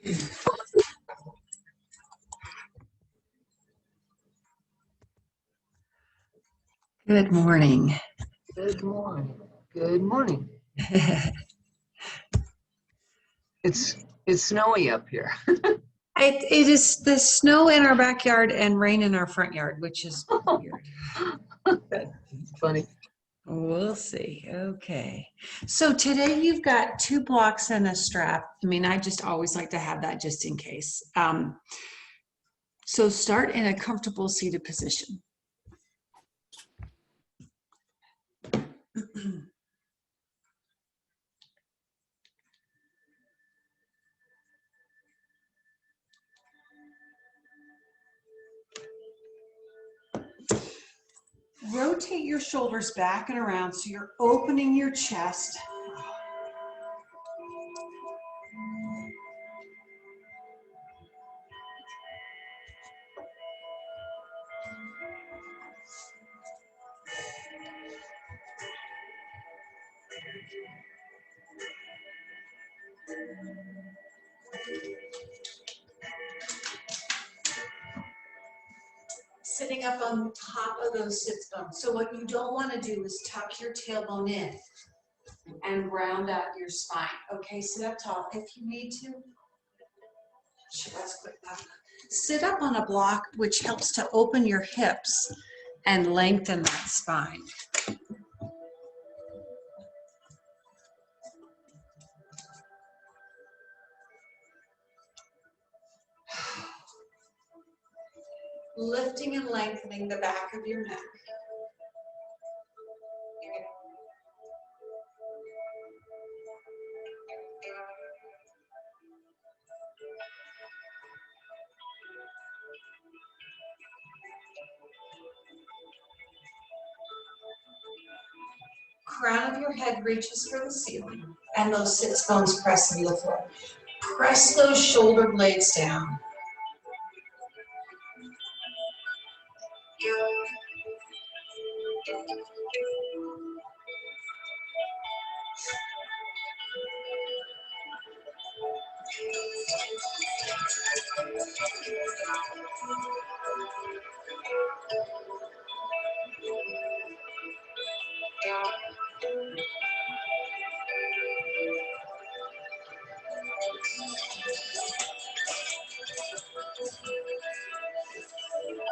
Good morning. Good morning. Good morning. It's snowy up here. It is the snow in our backyard and rain in our front yard, which is weird. That's funny. We'll see. Okay. So today you've got 2 blocks and a strap. I mean, I just always like to have that just in case. So start in a comfortable seated position. Rotate your shoulders back and around so you're opening your chest. Sitting up on top of those sits bones. So what you don't want to do is tuck your tailbone in and round out your spine. Okay, sit up tall if you need to. Sit up on a block, which helps to open your hips and lengthen that spine. Lifting and lengthening the back of your neck. Crown of your head reaches for the ceiling, and those sits bones press into the floor. Press those shoulder blades down.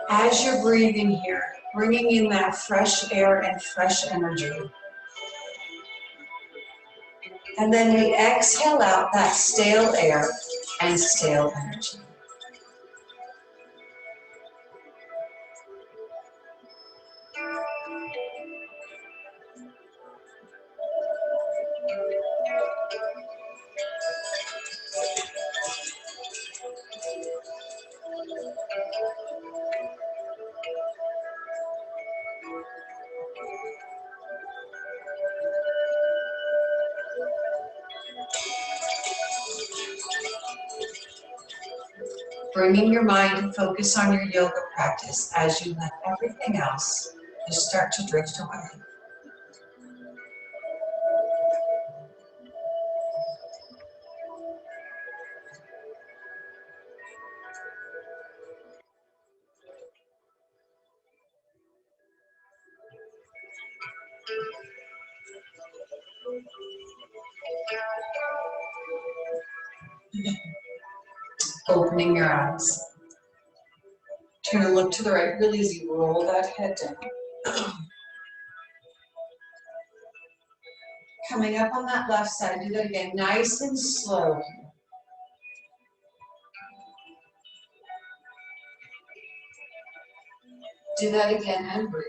As you're breathing here, bringing in that fresh air and fresh energy. And then we exhale out that stale air and stale energy. Bringing your mind to focus on your yoga practice as you let everything else just start to drift away. Opening your eyes. Turn and look to the right, really as you roll that head down. Coming up on that left side, do that again, nice and slow. Do that again and breathe.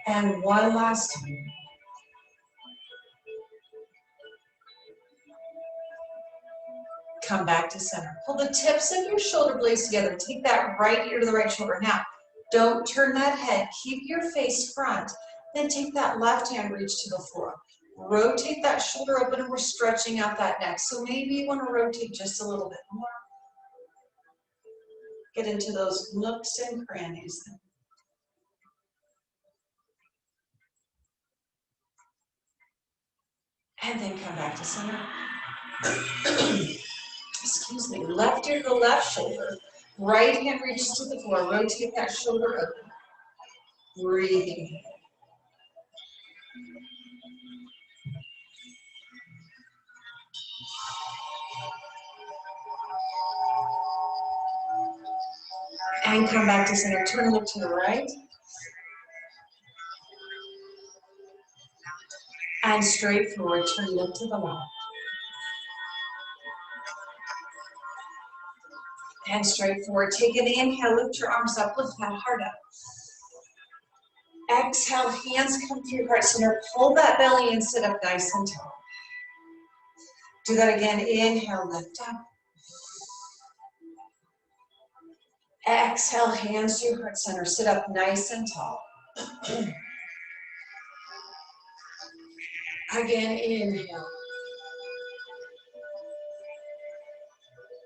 And one last time. Come back to center. Pull the tips of your shoulder blades together. Take that right ear to the right shoulder. Now, don't turn that head. Keep your face front. Then take that left hand, reach to the floor. Rotate that shoulder open and we're stretching out that neck. So maybe you want to rotate just a little bit more. Get into those nooks and crannies. And then come back to center. Excuse me. Left ear to the left shoulder. Right hand reaches to the floor. Rotate that shoulder open. Breathing. And come back to center. Turn look to the right. And straight forward. Turn look to the left. And straight forward. Take an inhale. Lift your arms up. Lift that heart up. Exhale. Hands come to your heart center. Pull that belly and sit up nice and tall. Do that again. Inhale. Lift up. Exhale, hands to your heart center. Sit up nice and tall. Again, inhale.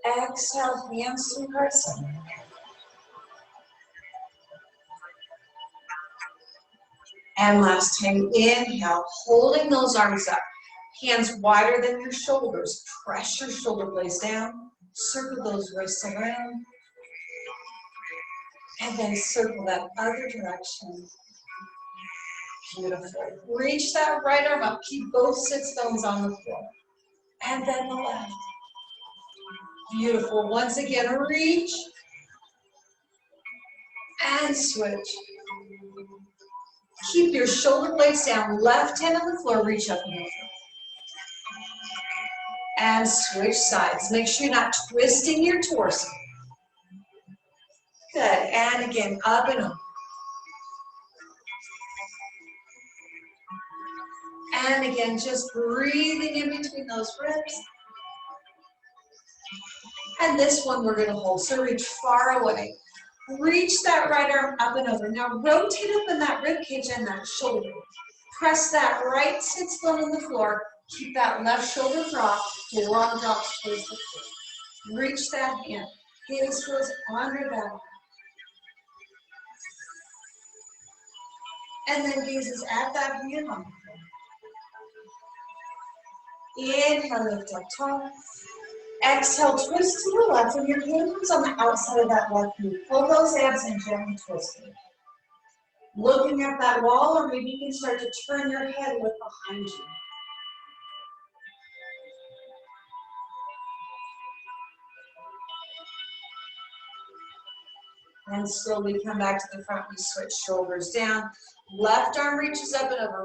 Exhale, hands to your heart center. And last time, inhale, holding those arms up. Hands wider than your shoulders. Press your shoulder blades down. Circle those wrists around. And then circle that other direction. Beautiful. Reach that right arm up. Keep both sits bones on the floor. And then the left. Beautiful. Once again, reach. And switch. Keep your shoulder blades down. Left hand on the floor. Reach up and over. And switch sides. Make sure you're not twisting your torso. Good. And again, up and over. And again, just breathing in between those ribs. And this one we're going to hold. So reach far away. Reach that right arm up and over. Now rotate up in that rib cage and that shoulder. Press that right sits bone on the floor. Keep that left shoulder drop. Forearm drops towards the floor. Reach that hand. Gaze goes under that. And then gazes at that hand on the floor. Inhale, lift up tall. Exhale, twist to the left, and your hand comes on the outside of that left knee. Pull those abs and gently twist it. Looking at that wall, or maybe you can start to turn your head, look behind you. And slowly come back to the front. We switch shoulders down. Left arm reaches up and over.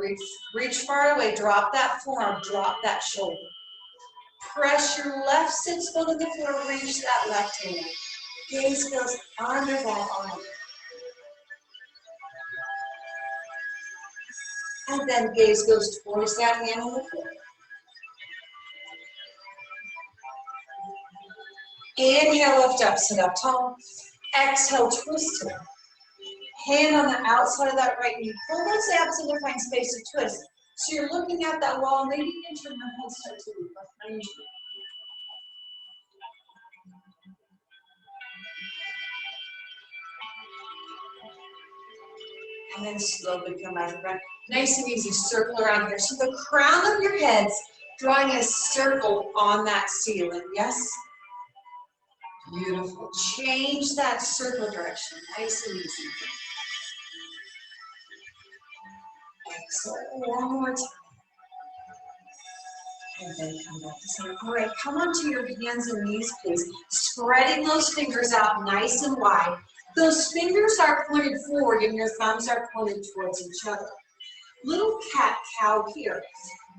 Reach far away. Drop that forearm. Drop that shoulder. Press your left sits bone to the floor. Reach that left hand. Gaze goes under that arm. And then gaze goes towards that hand on the floor. Inhale, lift up, sit up tall. Exhale, twist it. Hand on the outside of that right knee. Pull those abs in to find space to twist. So you're looking at that wall. Maybe you can turn your head, start to look behind you. And then slowly come back to the front. Nice and easy, circle around here. So the crown of your head's drawing a circle on that ceiling, yes? Beautiful. Change that circle direction, nice and easy. Excellent. One more time. And then come back to center. All right, come onto your hands and knees, please. Spreading those fingers out nice and wide. Those fingers are pointed forward and your thumbs are pointed towards each other. Little cat-cow here.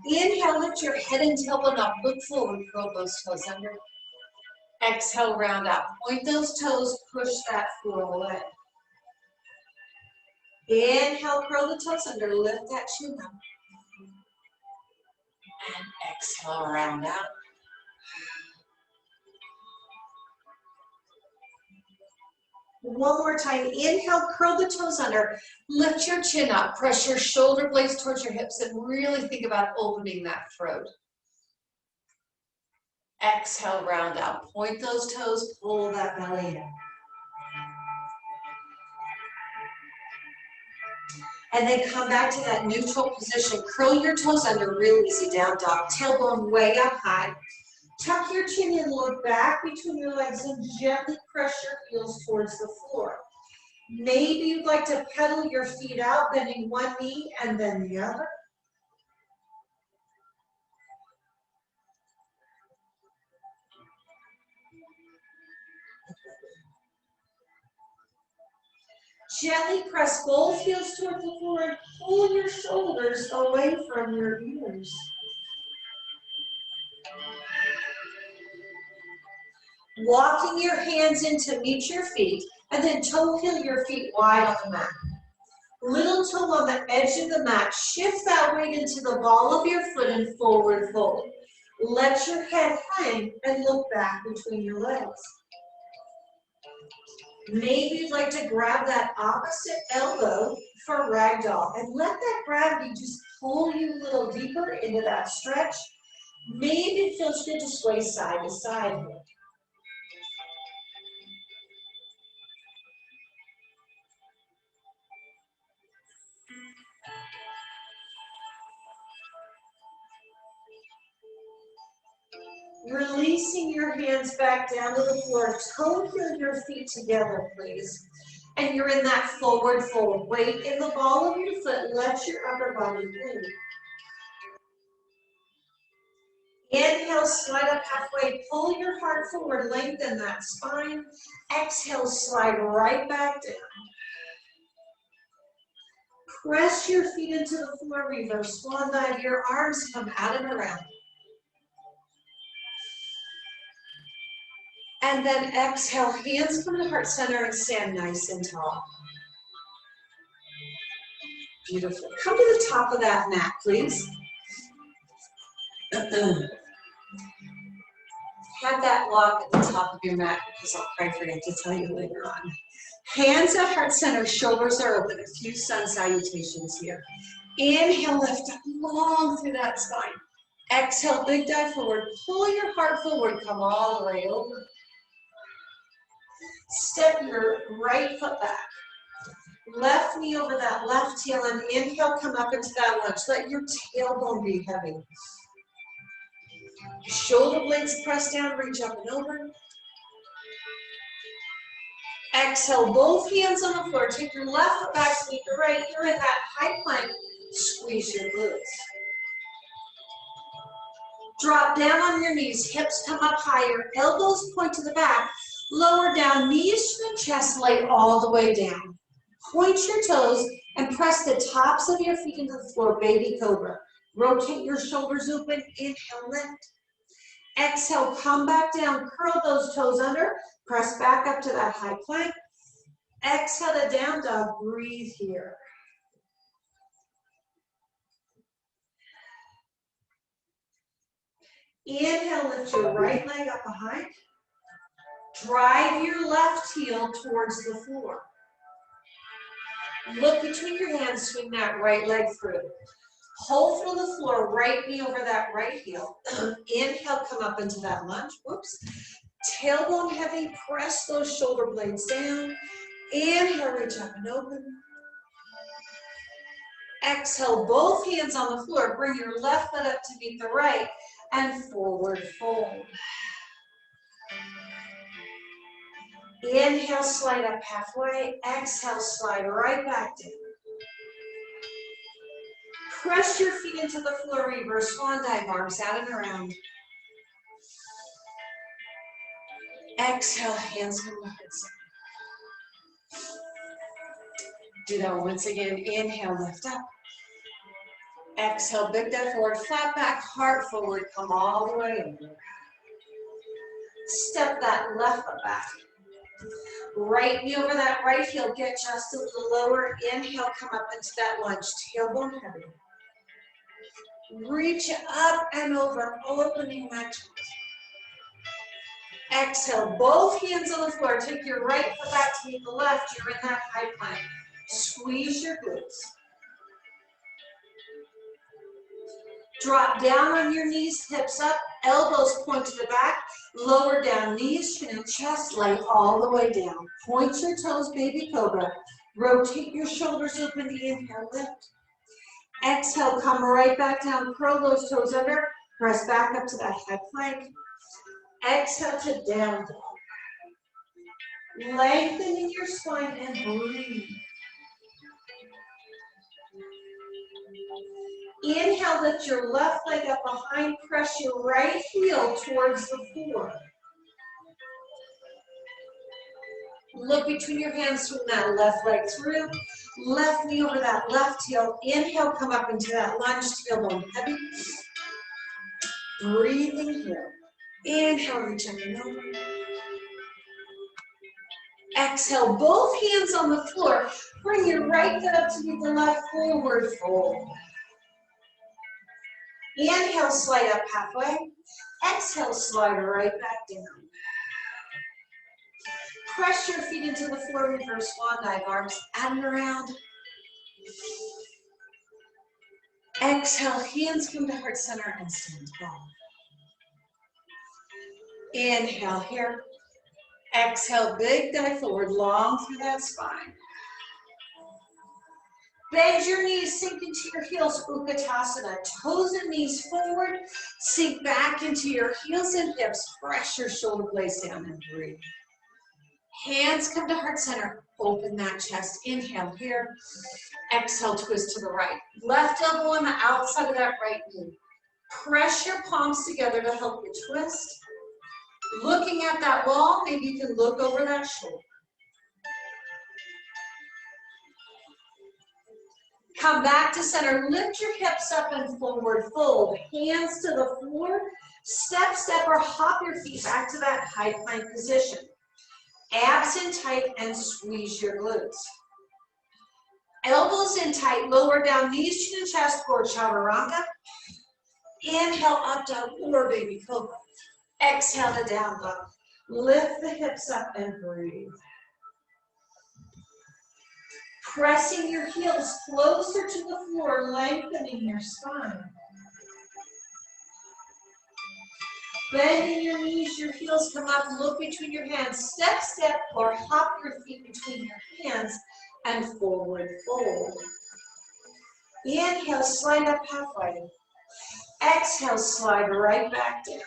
Inhale, lift your head and tailbone up. Look forward, curl those toes under. Exhale, round out. Point those toes, push that foot away. Inhale, curl the toes under, lift that chin up. And exhale, round out. One more time. Inhale, curl the toes under, lift your chin up, press your shoulder blades towards your hips, and really think about opening that throat. Exhale, round out. Point those toes, pull that belly in. And then come back to that neutral position. Curl your toes under, real easy, down dog. Tailbone way up high. Tuck your chin in, look back between your legs, and gently press your heels towards the floor. Maybe you'd like to pedal your feet out, bending one knee and then the other. Gently press both heels toward the floor and pull your shoulders away from your ears. Walking your hands in to meet your feet, and then toe heel your feet wide on the mat. Little toe on the edge of the mat. Shift that weight into the ball of your foot and forward fold. Let your head hang and look back between your legs. Maybe you'd like to grab that opposite elbow for ragdoll and let that gravity just pull you a little deeper into that stretch. Maybe it feels good to sway side to side here. Releasing your hands back down to the floor. Toe heel your feet together, please. And you're in that forward fold. Weight in the ball of your foot. Let your upper body move. Inhale, slide up halfway. Pull your heart forward. Lengthen that spine. Exhale, slide right back down. Press your feet into the floor. Reverse swan dive. Your arms come out and around. And then exhale, hands come to heart center and stand nice and tall. Beautiful. Come to the top of that mat, please. Have that lock at the top of your mat because I'll probably forget to tell you later on. Hands at heart center, shoulders are open. A few sun salutations here. Inhale, lift up long through that spine. Exhale, big dive forward. Pull your heart forward. Come all the way over. Step your right foot back. Left knee over that left heel and inhale, come up into that lunge. Let your tailbone be heavy. Shoulder blades press down, reach up and over. Exhale, both hands on the floor. Take your left foot back to meet the right. You're in that high plank. Squeeze your glutes. Drop down on your knees, hips come up higher, elbows point to the back. Lower down, knees to the chest, lay all the way down. Point your toes and press the tops of your feet into the floor, baby cobra. Rotate your shoulders open, inhale, lift. Exhale, come back down, curl those toes under, press back up to that high plank. Exhale to down dog, breathe here. Inhale, lift your right leg up behind. Drive your left heel towards the floor. Look between your hands, swing that right leg through. Hold through the floor, right knee over that right heel. Inhale, come up into that lunge. Whoops. Tailbone heavy, press those shoulder blades down. Inhale, reach up and open. Exhale, both hands on the floor. Bring your left foot up to meet the right and forward fold. Inhale, slide up halfway. Exhale, slide right back down. Press your feet into the floor, reverse swan dive, arms out and around. Exhale, hands come to heart center. Do that once again. Inhale, lift up. Exhale, big dive forward, flat back, heart forward, come all the way over. Step that left foot back. Right knee over that right heel, get just a little lower. Inhale, come up into that lunge, tailbone heavy. Reach up and over, opening that chest. Exhale, both hands on the floor. Take your right foot back to meet the left. You're in that high plank. Squeeze your glutes. Drop down on your knees, hips up, elbows point to the back, lower down, knees, chin and chest, lay all the way down. Point your toes, baby cobra. Rotate your shoulders open, inhale, lift. Exhale, come right back down, curl those toes under, press back up to that head plank. Exhale to down dog. Lengthening your spine and breathe. Inhale, lift your left leg up behind, press your right heel towards the floor. Look between your hands, swing that left leg through, left knee over that left heel. Inhale, come up into that lunge, tailbone heavy. Breathing here. Inhale, reach up and over. Exhale, both hands on the floor. Bring your right foot up to meet the left, forward fold. Inhale, slide up halfway. Exhale, slide right back down. Press your feet into the floor, reverse swan dive, arms out and around. Exhale, hands come to heart center and stand tall. Inhale here. Exhale, big dive forward, long through that spine. Bend your knees, sink into your heels, Utkatasana. Toes and knees forward, sink back into your heels and hips. Press your shoulder blades down and breathe. Hands come to heart center, open that chest. Inhale here. Exhale, twist to the right. Left elbow on the outside of that right knee. Press your palms together to help you twist. Looking at that wall, maybe you can look over that shoulder. Come back to center, lift your hips up and forward fold. Hands to the floor, step, step, or hop your feet back to that high plank position. Abs in tight and squeeze your glutes. Elbows in tight, lower down, knees, chin, and chest for chaturanga. Inhale, up dog or baby cobra. Exhale to down dog. Lift the hips up and breathe. Pressing your heels closer to the floor, lengthening your spine. Bending your knees, your heels come up, look between your hands. Step, step, or hop your feet between your hands and forward fold. Inhale, slide up halfway. Exhale, slide right back down.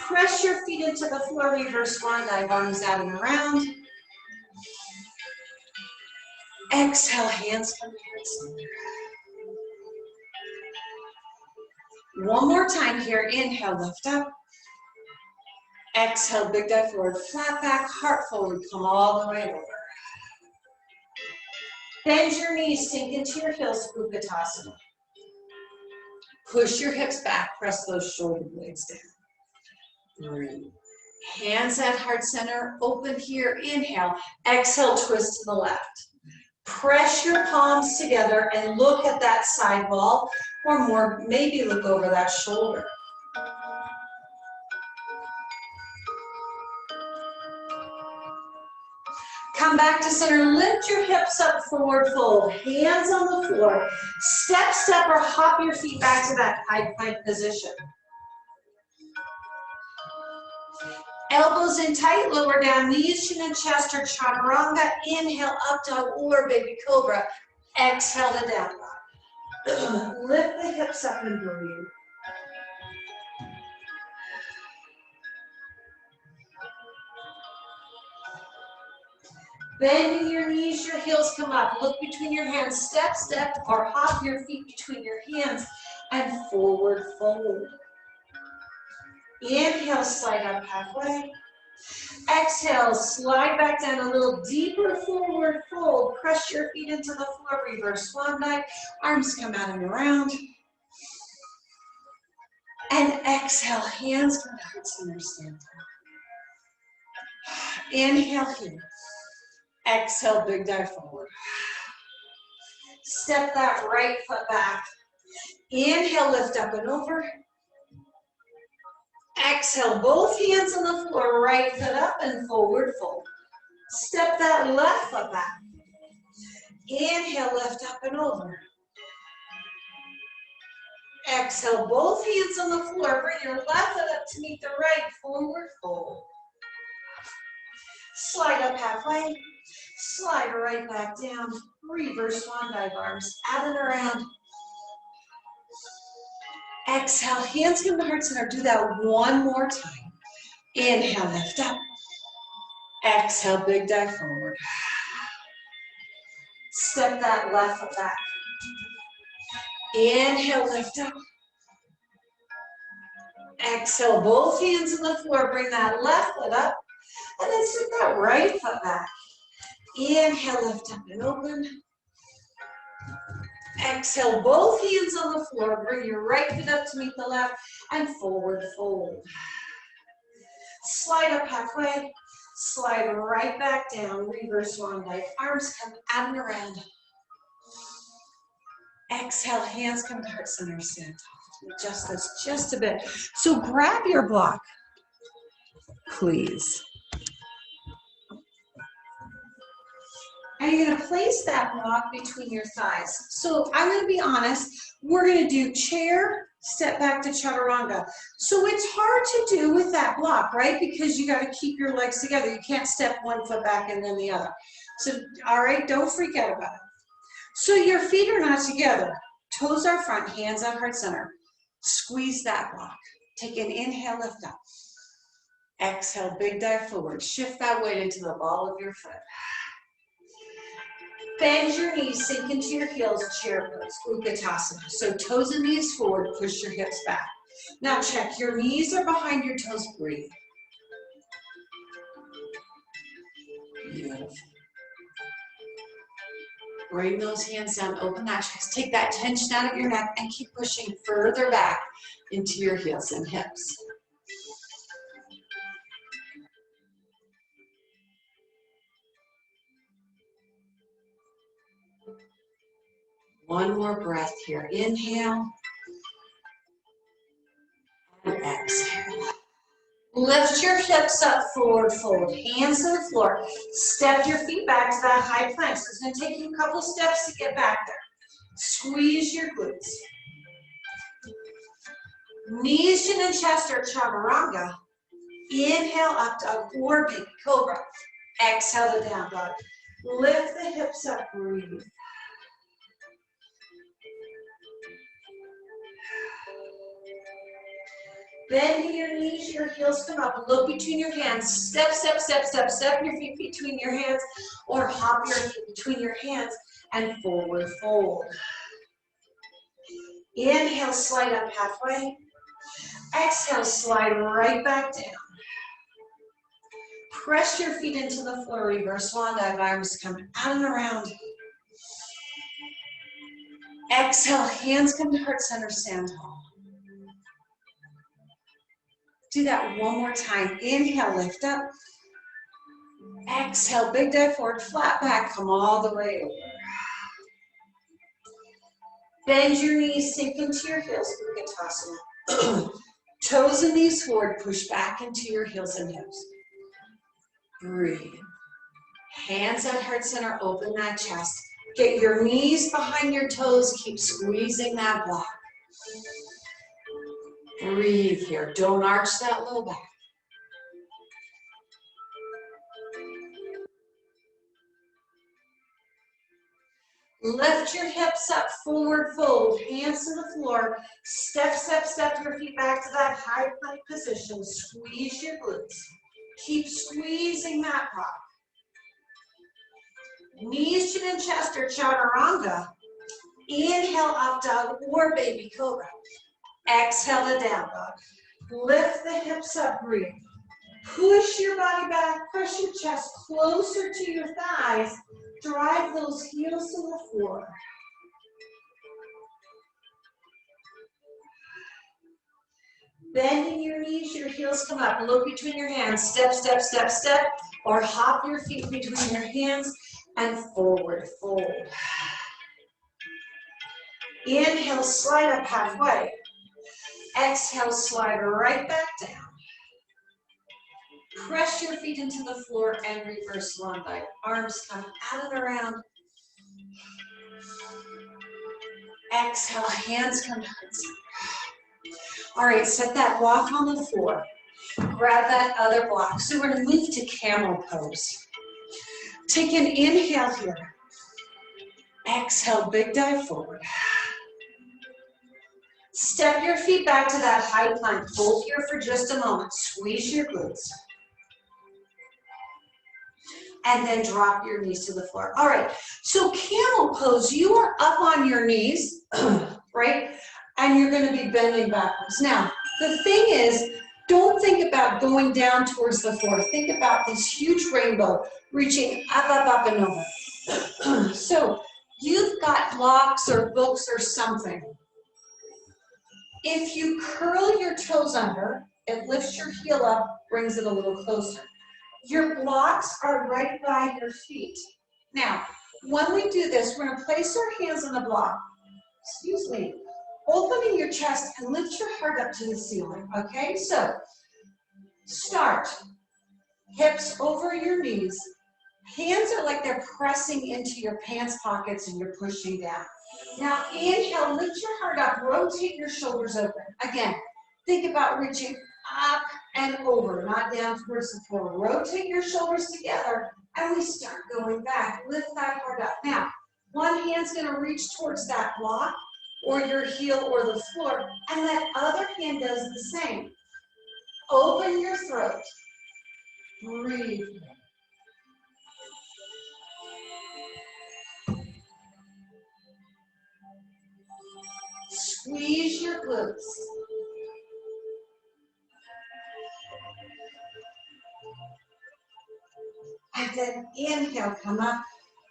Press your feet into the floor, reverse swan dive, arms out and around. Exhale, hands come to heart center. One more time here. Inhale, lift up. Exhale, big dive forward, flat back, heart forward, come all the way over. Bend your knees, sink into your heels, Utkatasana. Push your hips back, press those shoulder blades down. Breathe. Hands at heart center, open here, inhale. Exhale, twist to the left. Press your palms together and look at that side wall, or more, maybe look over that shoulder. Come back to center, lift your hips up, forward fold, hands on the floor. Step, step, or hop your feet back to that high plank position. Elbows in tight, lower down, knees, chin, and chest, or chaturanga. Inhale, up dog or baby cobra. Exhale to down dog. Lift the hips up and breathe. Bending your knees, your heels come up. Look between your hands. Step, step, or hop your feet between your hands and forward fold. Inhale, slide up halfway. Exhale, slide back down a little deeper, forward fold. Press your feet into the floor, reverse swan dive. Arms come out and around. And exhale, hands come to heart center, stand tall. Inhale here. Exhale, big dive forward. Step that right foot back. Inhale, lift up and over. Exhale, both hands on the floor, right foot up and forward fold. Step that left foot back. Inhale, lift up and over. Exhale, both hands on the floor. Bring your left foot up to meet the right, forward fold. Slide up halfway. Slide right back down. Reverse swan dive, arms out and around. Exhale, hands come to heart center. Do that one more time. Inhale, lift up. Exhale, big dive forward. Step that left foot back. Inhale, lift up. Exhale, both hands on the floor. Bring that left foot up. And then step that right foot back. Inhale, lift up and open. Exhale, both hands on the floor. Bring your right foot up to meet the left and forward fold. Slide up halfway. Slide right back down. Reverse swan dive. Arms come out and around. Exhale, hands come to heart center. Stand tall. Adjust this just a bit. So grab your block, please. And you're going to place that block between your thighs. So I'm going to be honest, we're going to do chair, step back to chaturanga. So it's hard to do with that block, right? Because you got to keep your legs together. You can't step one foot back and then the other. So, all right, don't freak out about it. So your feet are not together. Toes are front, hands on heart center. Squeeze that block. Take an inhale, lift up. Exhale, big dive forward. Shift that weight into the ball of your foot. Bend your knees, sink into your heels, chair pose, Utkatasana. So toes and knees forward, push your hips back. Now check, your knees are behind your toes, breathe. Beautiful. Bring those hands down, open that chest. Take that tension out of your neck and keep pushing further back into your heels and hips. One more breath here. Inhale and exhale. Lift your hips up, forward fold. Hands to the floor. Step your feet back to that high plank. So it's going to take you a couple steps to get back there. Squeeze your glutes. Knees, chin, and chest are chaturanga. Inhale, up dog or baby cobra. Exhale to down dog. Lift the hips up, breathe. Bend your knees, your heels come up. Look between your hands. Step, step, step, step. Step your feet between your hands or hop your feet between your hands and forward fold. Inhale, slide up halfway. Exhale, slide right back down. Press your feet into the floor. Reverse swan dive. Arms come out and around. Exhale, hands come to heart center, stand tall. Do that one more time. Inhale, lift up. Exhale, big dive forward, flat back, come all the way over. Bend your knees, sink into your heels, Utkatasana. Toes and knees forward, push back into your heels and hips. Breathe. Hands at heart center, open that chest. Get your knees behind your toes, keep squeezing that block. Breathe here, don't arch that low back. Lift your hips up, forward fold, hands to the floor. Step, step, step your feet back to that high plank position. Squeeze your glutes. Keep squeezing that block. Knees, chin, and chest are chaturanga. Inhale, up dog or baby cobra. Exhale to down dog. Lift the hips up, breathe. Push your body back, press your chest closer to your thighs. Drive those heels to the floor. Bending your knees, your heels come up. Look between your hands. Step, step, step, step. Or hop your feet between your hands and forward fold. Inhale, slide up halfway. Exhale, slide right back down. Press your feet into the floor and reverse swan dive. Arms come out and around. Exhale, hands come to heart center. All right, set that block on the floor. Grab that other block. So we're going to move to camel pose. Take an inhale here. Exhale, big dive forward. Step your feet back to that high plank. Hold here for just a moment. Squeeze your glutes. And then drop your knees to the floor. All right, so camel pose, you are up on your knees, right? And you're gonna be bending backwards. Now, the thing is, don't think about going down towards the floor. Think about this huge rainbow reaching up, up, up and over. So you've got blocks or books or something. If you curl your toes under, it lifts your heel up, brings it a little closer. Your blocks are right by your feet. Now, when we do this, we're gonna place our hands on the block. Excuse me. Opening your chest and lift your heart up to the ceiling, okay? So, start. Hips over your knees. Hands are like they're pressing into your pants pockets and you're pushing down. Now, inhale, lift your heart up, rotate your shoulders open. Again, think about reaching up and over, not down towards the floor. Rotate your shoulders together, and we start going back. Lift that heart up. Now, one hand's gonna reach towards that block, or your heel or the floor, and that other hand does the same. Open your throat. Breathe. Squeeze your glutes. And then inhale, come up.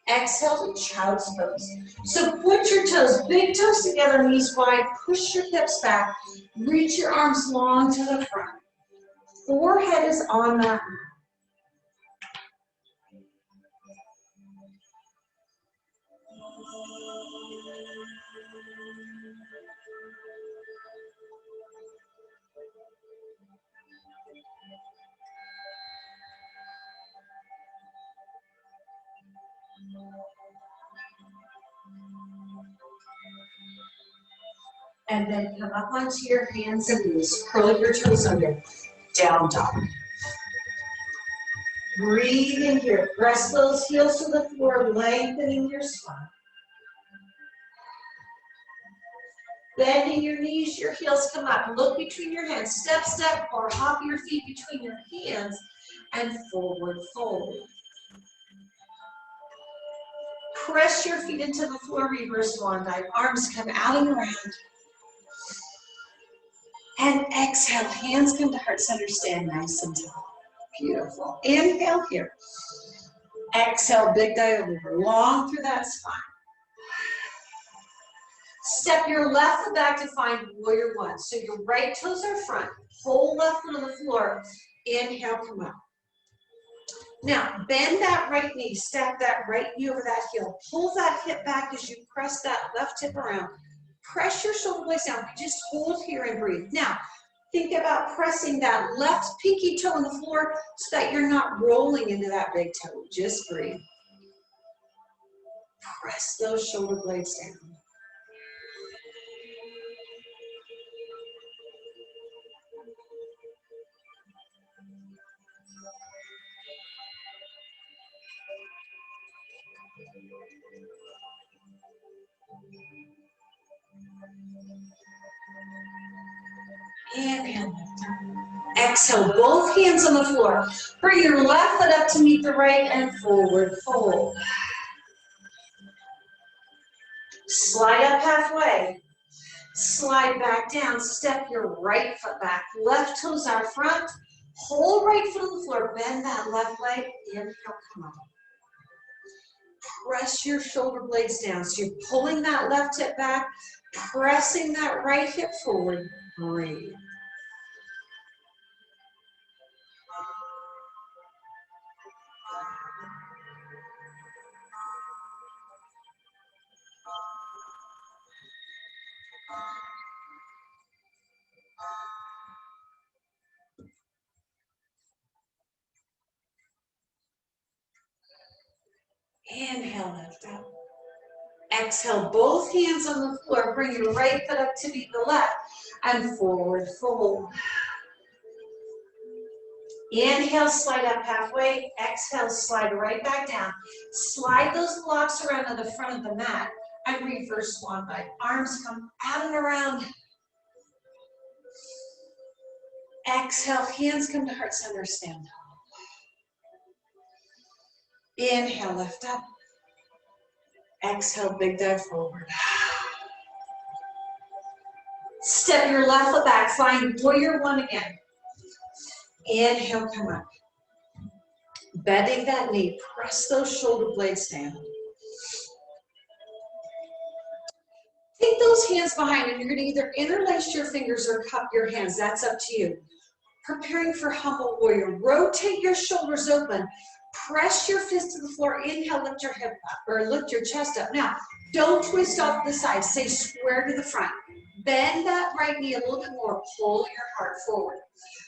Exhale to child's pose. So put your toes, big toes together, knees wide, push your hips back, reach your arms long to the front. Forehead is on that mat. And then come up onto your hands and knees. Curl your toes under. Down dog. Breathe in here. Press those heels to the floor, lengthening your spine. Bending your knees, your heels come up. Look between your hands. Step, step, or hop your feet between your hands and forward fold. Press your feet into the floor, reverse swan dive. Arms come out and around. And exhale, hands come to heart center, stand nice and tall. Beautiful. Inhale here. Exhale, big dive over, long through that spine. Step your left foot back to find warrior one. So your right toes are front, whole left foot on the floor. Inhale, come up. Now, bend that right knee, step that right knee over that heel. Pull that hip back as you press that left hip around. Press your shoulder blades down. Just hold here and breathe. Now, think about pressing that left pinky toe on the floor so that you're not rolling into that big toe. Just breathe. Press those shoulder blades down. Inhale, exhale, both hands on the floor. Bring your left foot up to meet the right and forward fold. Slide up halfway. Slide back down. Step your right foot back. Left toes out front. Whole right foot on the floor. Bend that left leg. Inhale, come up. Press your shoulder blades down. So you're pulling that left hip back, pressing that right hip forward. Breathe. Inhale, lift up. Exhale, both hands on the floor. Bring your right foot up to meet the left and forward fold. Inhale, slide up halfway. Exhale, slide right back down. Slide those blocks around to the front of the mat and reverse swan dive. Arms come out and around. Exhale, hands come to heart center, stand tall. Inhale, lift up. Exhale, big dive forward. Step your left foot back, find warrior one again. Inhale, come up. Bending that knee, press those shoulder blades down. Take those hands behind and you're gonna either interlace your fingers or cup your hands, that's up to you. Preparing for humble warrior. Rotate your shoulders open. Press your fist to the floor. Inhale, lift your hip up or lift your chest up. Now, don't twist off the side. Stay square to the front. Bend that right knee a little bit more. Pull your heart forward.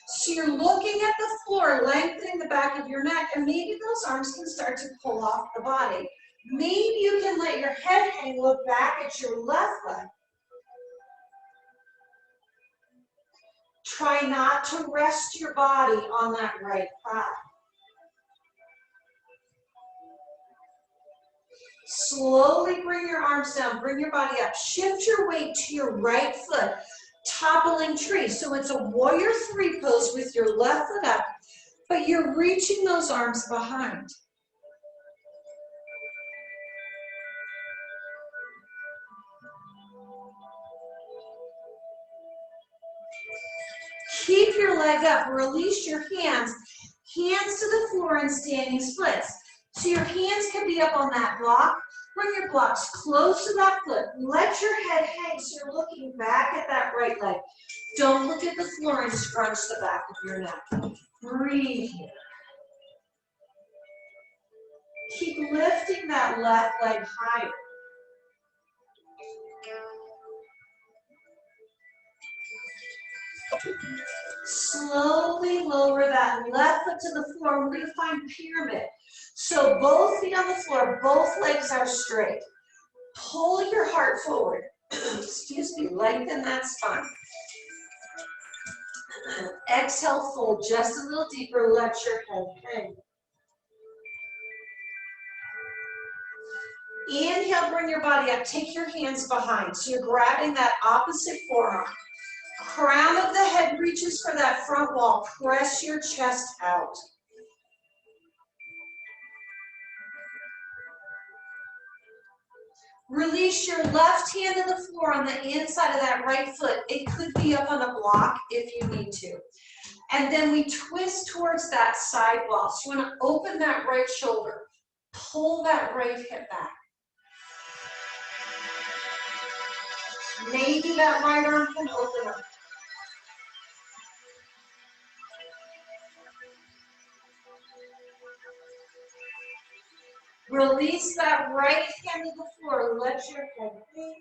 So you're looking at the floor, lengthening the back of your neck, and maybe those arms can start to pull off the body. Maybe you can let your head hang, look back at your left leg. Try not to rest your body on that right thigh. Slowly bring your arms down, bring your body up. Shift your weight to your right foot, toppling tree. So it's a warrior three pose with your left foot up, but you're reaching those arms behind. Keep your leg up, release your hands to the floor in standing splits. So your hands can be up on that block. Bring your blocks close to that foot. Let your head hang so you're looking back at that right leg. Don't look at the floor and scrunch the back of your neck. Breathe here. Keep lifting that left leg higher. Slowly lower that left foot to the floor. We're going to find pyramid. So both feet on the floor, both legs are straight. Pull your heart forward. Excuse me, lengthen that spine. Exhale, fold just a little deeper. Let your head hang. Inhale, bring your body up. Take your hands behind. So you're grabbing that opposite forearm. Crown of the head reaches for that front wall. Press your chest out. Release your left hand to the floor on the inside of that right foot. It could be up on a block if you need to. And then we twist towards that side wall. So you want to open that right shoulder. Pull that right hip back. Maybe that right arm can open up. Release that right hand to the floor. Let your head hang.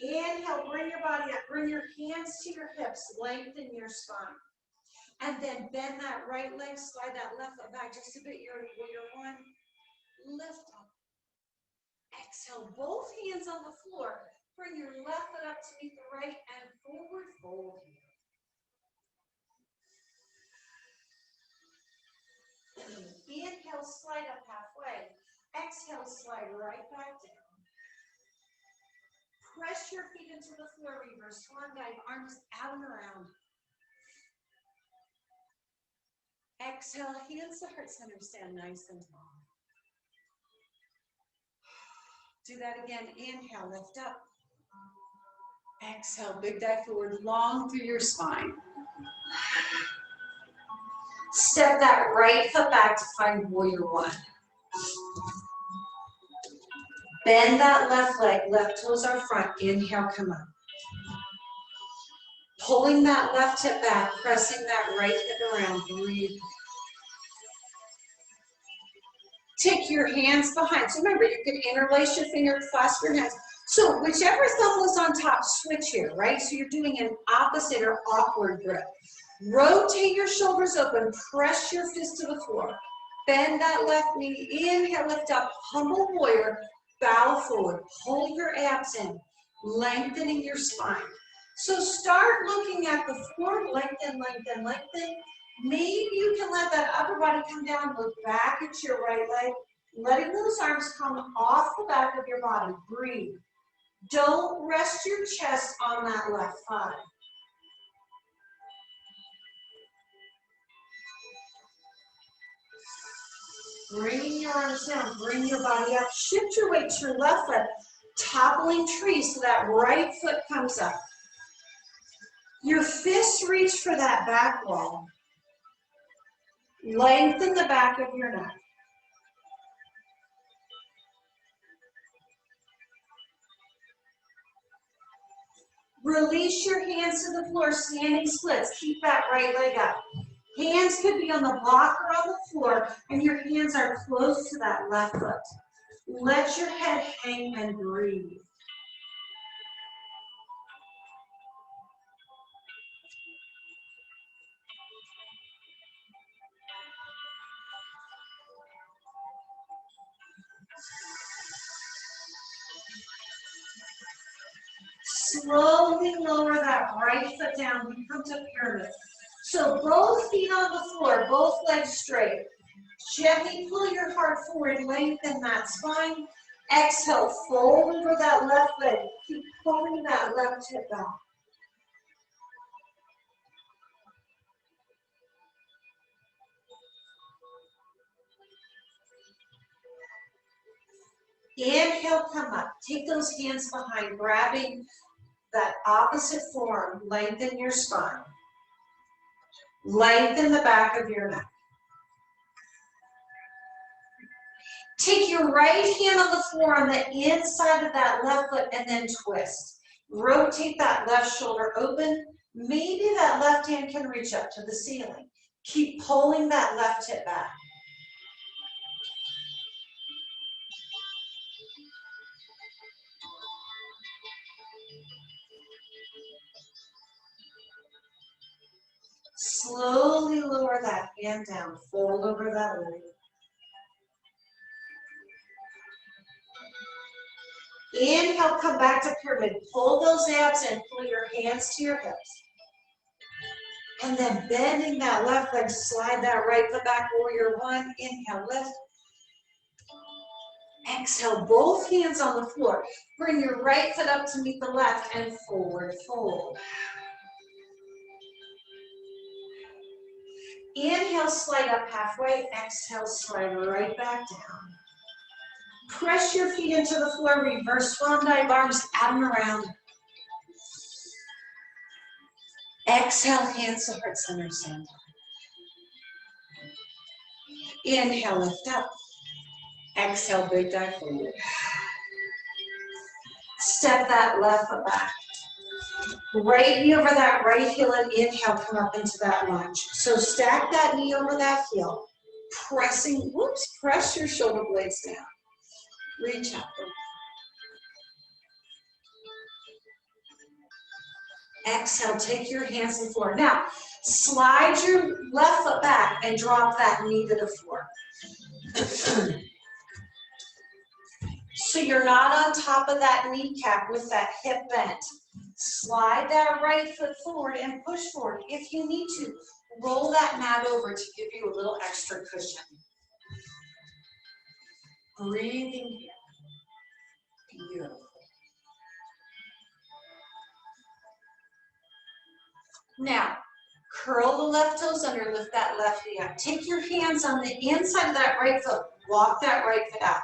Inhale, bring your body up. Bring your hands to your hips. Lengthen your spine. And then bend that right leg. Slide that left foot back just a bit. You're in warrior one. Lift up. Exhale, both hands on the floor. Bring your left foot up to meet the right and forward fold. Inhale, slide up halfway. Exhale, slide right back down. Press your feet into the floor, reverse swan dive, arms out and around. Exhale, hands to heart center, stand nice and tall. Do that again. Inhale, lift up. Exhale, big dive forward, long through your spine. Step that right foot back to find warrior one. Bend that left leg, left toes are front. Inhale, come up. Pulling that left hip back, pressing that right hip around. Breathe. Take your hands behind. So remember, you can interlace your fingers, clasp your hands. So whichever thumb was on top, switch here, right? So you're doing an opposite or awkward grip. Rotate your shoulders open, press your fist to the floor. Bend that left knee, inhale, lift up, humble warrior, bow forward, pull your abs in. lengthening your spine. So start looking at the floor, lengthen, lengthen, lengthen. Maybe you can let that upper body come down, look back at your right leg, letting those arms come off the back of your body. Breathe. Don't rest your chest on that left thigh. Bringing your arms down, bring your body up, shift your weight to your left leg, toppling tree so that right foot comes up. Your fists reach for that back wall. Lengthen the back of your neck. Release your hands to the floor, standing splits. Keep that right leg up. Hands could be on the block or on the floor, and your hands are close to that left foot. Let your head hang and breathe. Slowly lower that right foot down. We come to pyramid. So both feet on the floor, both legs straight. Gently pull your heart forward, lengthen that spine. Exhale, fold over that left leg. Keep pulling that left hip back. Inhale, come up. Take those hands behind, grabbing that opposite forearm. Lengthen your spine. Lengthen the back of your neck. Take your right hand on the floor on the inside of that left foot and then twist. Rotate that left shoulder open. Maybe that left hand can reach up to the ceiling. Keep pulling that left hip back. Slowly lower that hand down. Fold over that leg. Inhale, come back to pyramid. Pull those abs in, pull your hands to your hips. And then bending that left leg, slide that right foot back, warrior one. Inhale, lift. Exhale, both hands on the floor. Bring your right foot up to meet the left and forward fold. Inhale, slide up halfway. Exhale, slide right back down. Press your feet into the floor, reverse swan dive, arms out and around. Exhale, hands to heart center, stand. Inhale, lift up. Exhale, big dive forward. Step that left foot back. Right knee over that right heel and inhale, come up into that lunge. So stack that knee over that heel. Pressing, press your shoulder blades down. Reach up. Exhale, take your hands to the floor. Now, slide your left foot back and drop that knee to the floor. So you're not on top of that kneecap with that hip bent. Slide that right foot forward and push forward. If you need to, roll that mat over to give you a little extra cushion. Breathing here. Beautiful. Now, curl the left toes under, lift that left knee up. Take your hands on the inside of that right foot. Walk that right foot out.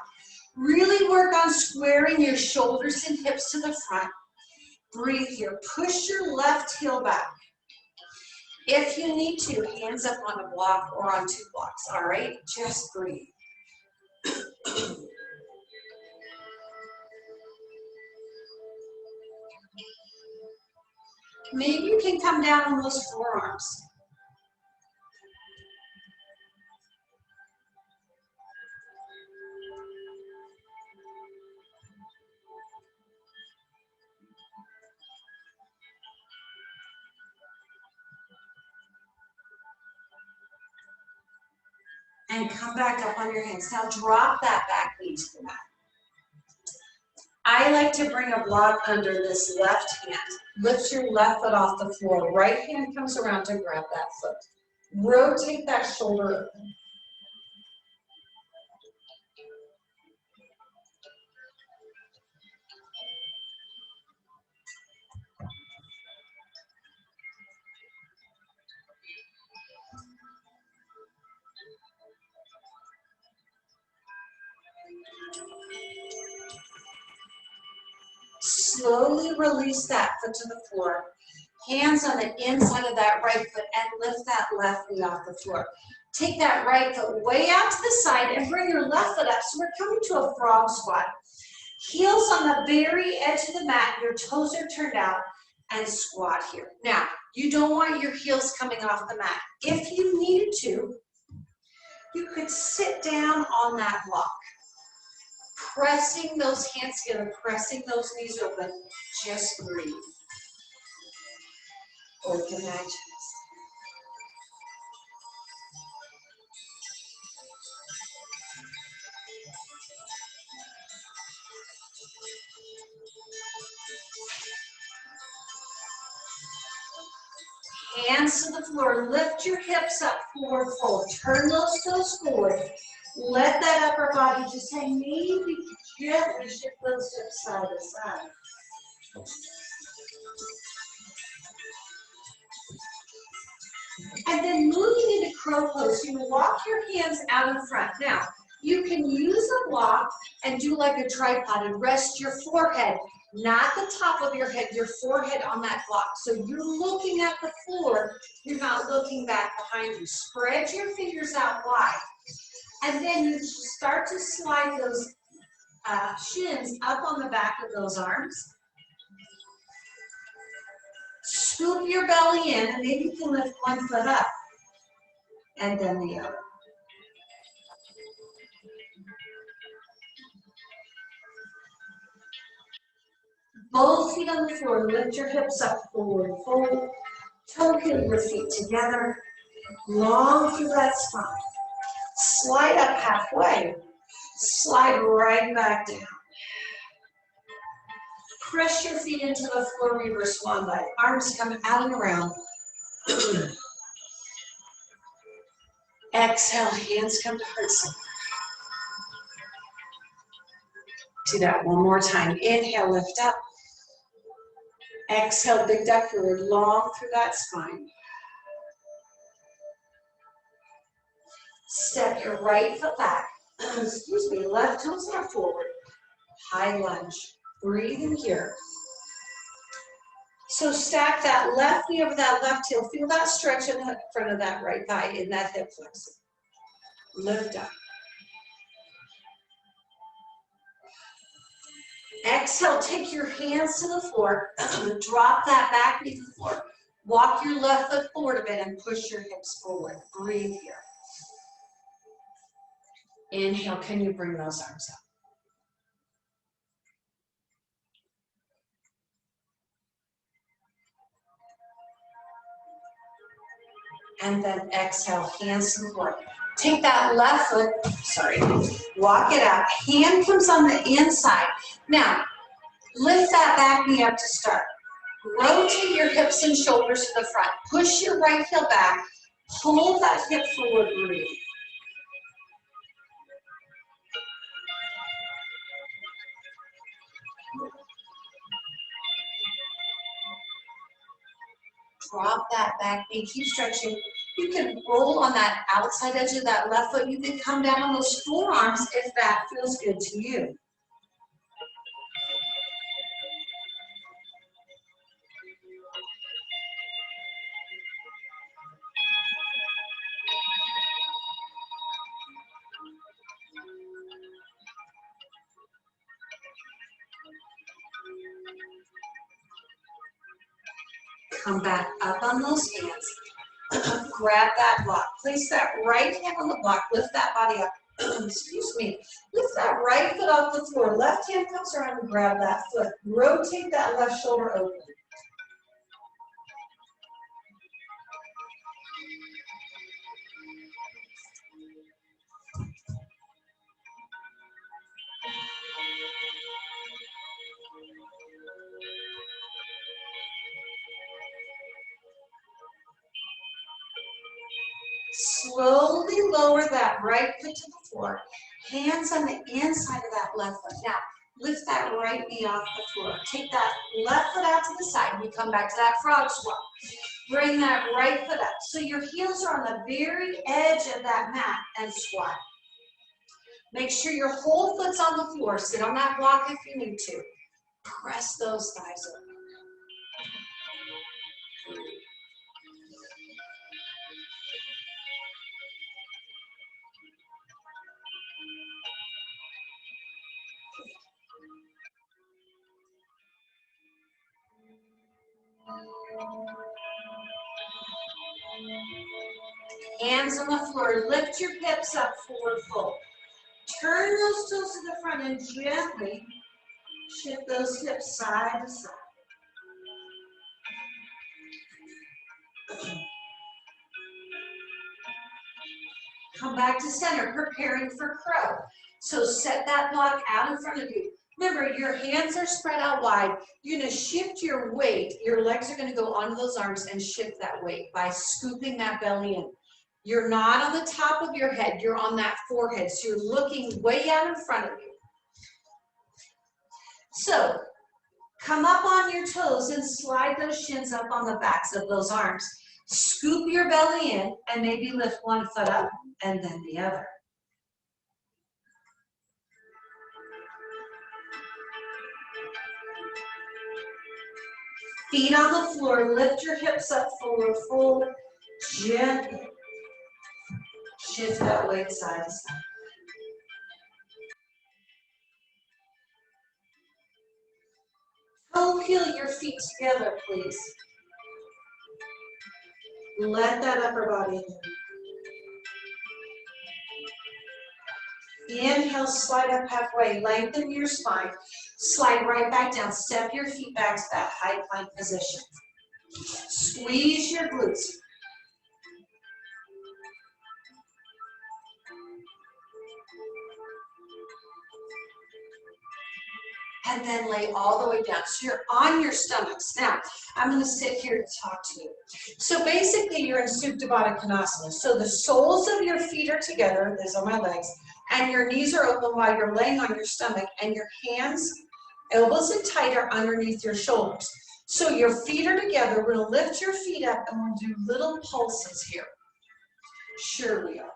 Really work on squaring your shoulders and hips to the front. Breathe here. Push your left heel back. If you need to, hands up on a block or on two blocks, all right? Just breathe. Maybe you can come down on those forearms. And come back up on your hands. Now drop that back knee to the mat. I like to bring a block under this left hand. Lift your left foot off the floor. Right hand comes around to grab that foot. Rotate that shoulder open. Slowly release that foot to the floor. Hands on the inside of that right foot and lift that left knee off the floor. Take that right foot way out to the side and bring your left foot up. So we're coming to a frog squat. Heels on the very edge of the mat, your toes are turned out, and squat here. Now, you don't want your heels coming off the mat. If you needed to, you could sit down on that block. Pressing those hands together, pressing those knees open, just breathe. Open that chest. Hands to the floor, lift your hips up, forward fold. Turn those toes forward. Let that upper body just hang. Maybe gently shift those hips side to side. And then moving into crow pose, you walk your hands out in front. Now, you can use a block and do like a tripod and rest your forehead, not the top of your head, your forehead on that block. So you're looking at the floor, you're not looking back behind you. Spread your fingers out wide. And then you start to slide those shins up on the back of those arms. Scoop your belly in, and maybe you can lift one foot up, and then the other. Both feet on the floor, lift your hips up, forward fold. Toe heel your feet together, long through that spine. Slide up halfway, slide right back down. Press your feet into the floor, reverse swan dive. Arms come out and around. Exhale, hands come to heart center. Do that one more time. Inhale, lift up. Exhale, big duck forward, long through that spine. Step your right foot back. Excuse me, left toes are forward. High lunge. Breathe in here. So stack that left knee over that left heel. Feel that stretch in the front of that right thigh in that hip flexor. Lift up. Exhale, take your hands to the floor. Drop that back knee to the floor. Walk your left foot forward a bit and push your hips forward. Breathe here. Inhale, can you bring those arms up? And then exhale, hands to the floor. Take that left foot, walk it out. Hand comes on the inside. Now, lift that back knee up to start. Rotate your hips and shoulders to the front. Push your right heel back. Hold that hip forward, breathe. Drop that back knee, keep stretching. You can roll on that outside edge of that left foot. You can come down on those forearms if that feels good to you. Come back up on those hands. Grab that block. Place that right hand on the block. Lift that body up. Excuse me. Lift that right foot off the floor. Left hand comes around and grab that foot. Rotate that left shoulder open. Slowly lower that right foot to the floor. Hands on the inside of that left foot. Now, lift that right knee off the floor. Take that left foot out to the side. We come back to that frog squat. Bring that right foot up. So your heels are on the very edge of that mat and squat. Make sure your whole foot's on the floor. Sit on that block if you need to. Press those thighs up. Hands on the floor. Lift your hips up, forward fold. Turn those toes to the front and gently shift those hips side to side. Come back to center, preparing for crow. So set that block out in front of you. Remember, your hands are spread out wide. You're going to shift your weight. Your legs are going to go onto those arms and shift that weight by scooping that belly in. You're not on the top of your head. You're on that forehead. So you're looking way out in front of you. So come up on your toes and slide those shins up on the backs of those arms. Scoop your belly in and maybe lift one foot up and then the other. Feet on the floor, lift your hips up, forward fold, gently. Shift that weight side to side. Toe heel your feet together, please. Let that upper body in. Inhale, slide up halfway, lengthen your spine. Slide right back down. Step your feet back to that high plank position. Squeeze your glutes. And then lay all the way down. So you're on your stomachs. Now, I'm going to sit here to talk to you. So basically, you're in Supta Baddha Konasana. So the soles of your feet are together, these are my legs, and your knees are open while you're laying on your stomach, and your hands, elbows and tight, are underneath your shoulders. So your feet are together. We're going to lift your feet up, and we'll do little pulses here. Sure we are.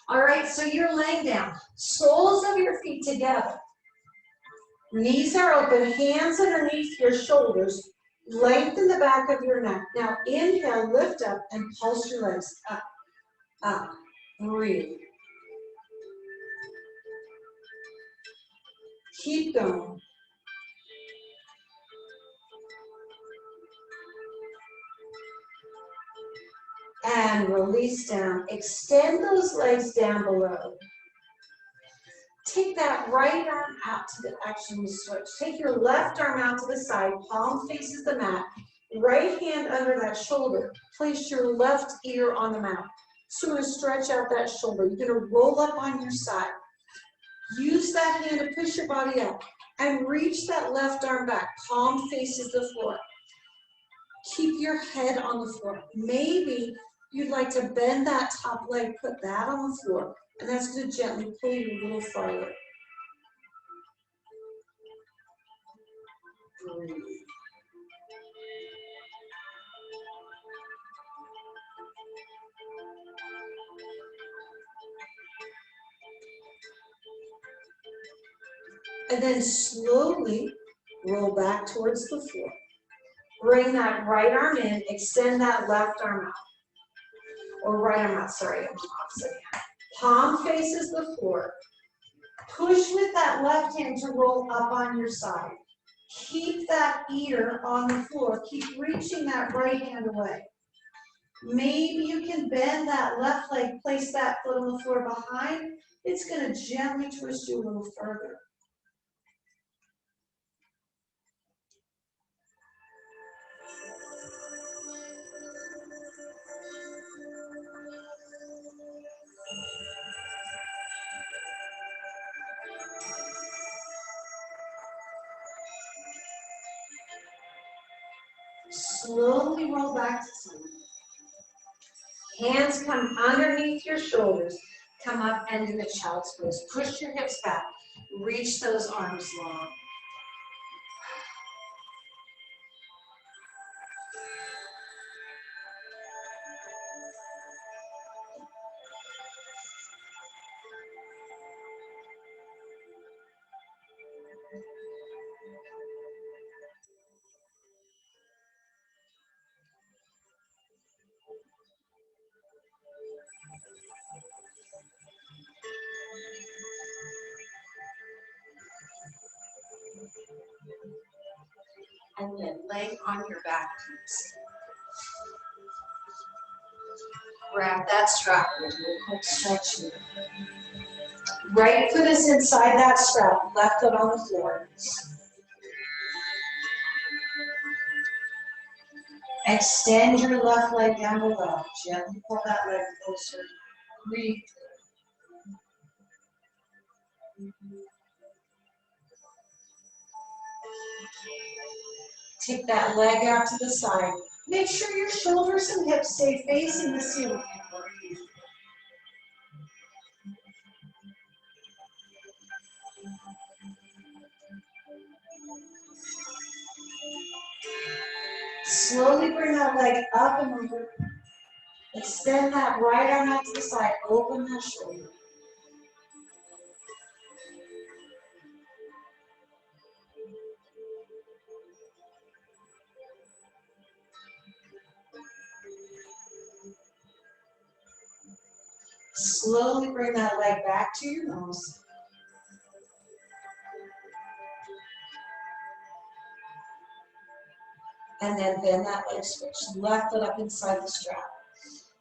All right, so you're laying down. Soles of your feet together. Knees are open, hands underneath your shoulders, lengthen the back of your neck. Now inhale, lift up and pulse your legs up, up, breathe. Keep going. And release down. Extend those legs down below. Take that right arm out to the, actually switch. Take your left arm out to the side, palm faces the mat. Right hand under that shoulder. Place your left ear on the mat. So we're going to stretch out that shoulder. You're going to roll up on your side. Use that hand to push your body up. And reach that left arm back. Palm faces the floor. Keep your head on the floor. Maybe you'd like to bend that top leg, put that on the floor. And that's going to gently pull you a little farther. Breathe. And then slowly roll back towards the floor. Bring that right arm in, extend that left arm out. Or right arm out, sorry, I'm opposite hand. Palm faces the floor. Push with that left hand to roll up on your side. Keep that ear on the floor. Keep reaching that right hand away. Maybe you can bend that left leg, place that foot on the floor behind. It's going to gently twist you a little further. Slowly roll back to center. Hands come underneath your shoulders. Come up and do a child's pose. Push your hips back. Reach those arms long. And then lay on your back, please. Grab that strap. We'll do a quick stretch here. Right foot is inside that strap, left foot on the floor. Extend your left leg down below. Gently pull that leg closer. Breathe. Take that leg out to the side. Make sure your shoulders and hips stay facing the ceiling. Breathe. Slowly bring that leg up and over. Extend that right arm out to the side. Open that shoulder. Slowly bring that leg back to your nose. And then bend that leg switch. Left foot up inside the strap.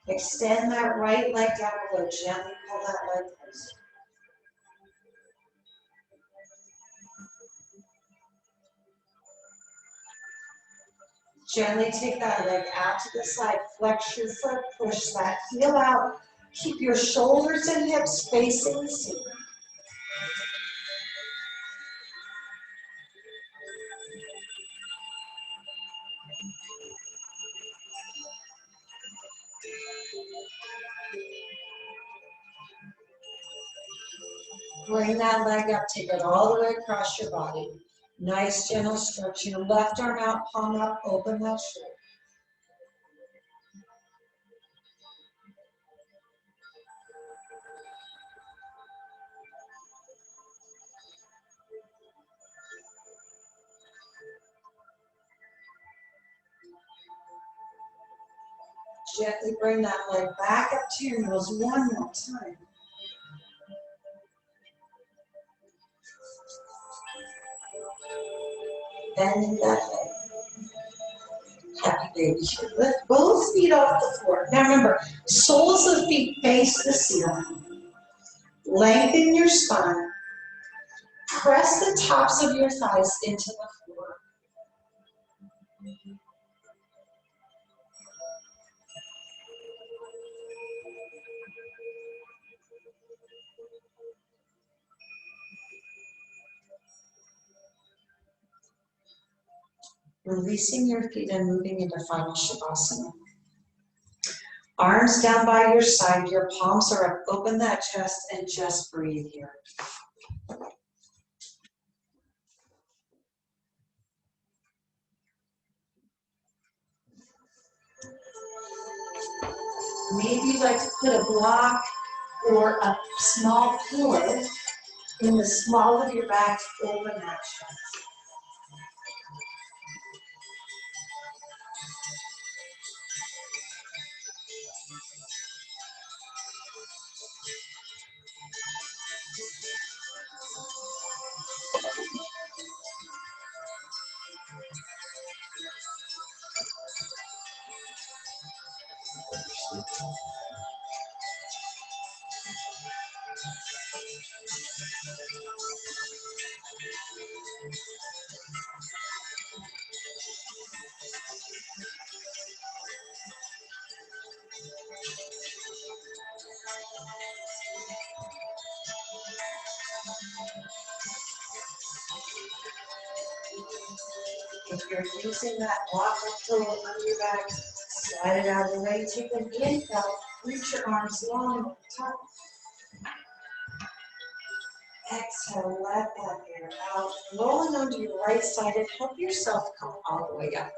Extend that right leg down below. Gently pull that leg closer. Gently take that leg out to the side. Flex your foot. Push that heel out. Keep your shoulders and hips facing the ceiling. Bring that leg up, take it all the way across your body. Nice gentle stretch. Your left arm out, palm up, open that shoulder. Gently bring that leg back up to your nose one more time. Bending that leg. Happy baby here. Lift both feet off the floor. Now remember, soles of feet face the ceiling. Lengthen your spine. Press the tops of your thighs into the floor. Releasing your feet and moving into final Shavasana. Arms down by your side, your palms are up. Open that chest and just breathe here. Maybe you'd like to put a block or a small pillow in the small of your back to open that chest. If you're using that block or pillow under your back, slide it out of the way. Take an inhale. Reach your arms long over the top. Exhale, let that air out. Rolling onto your right side and help yourself come all the way up.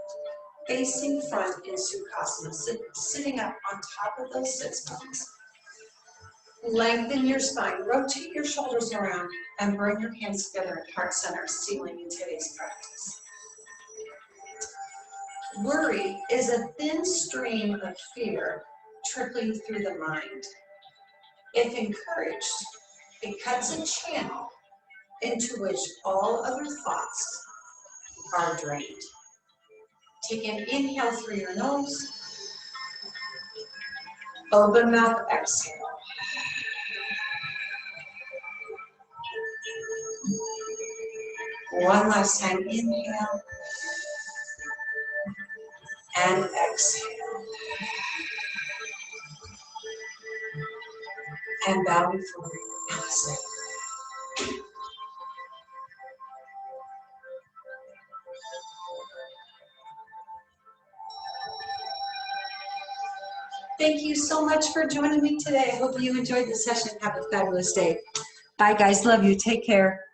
Facing front in Sukhasana, sitting up on top of those sits bones. Lengthen your spine, rotate your shoulders around, and bring your hands together at heart center, sealing in today's practice. Worry is a thin stream of fear trickling through the mind. If encouraged, it cuts a channel into which all other thoughts are drained. Take an inhale through your nose. Open mouth, exhale. One last time, inhale and exhale. And bow before you. Namaste. Thank you so much for joining me today. I hope you enjoyed the session. Have a fabulous day. Bye, guys. Love you. Take care.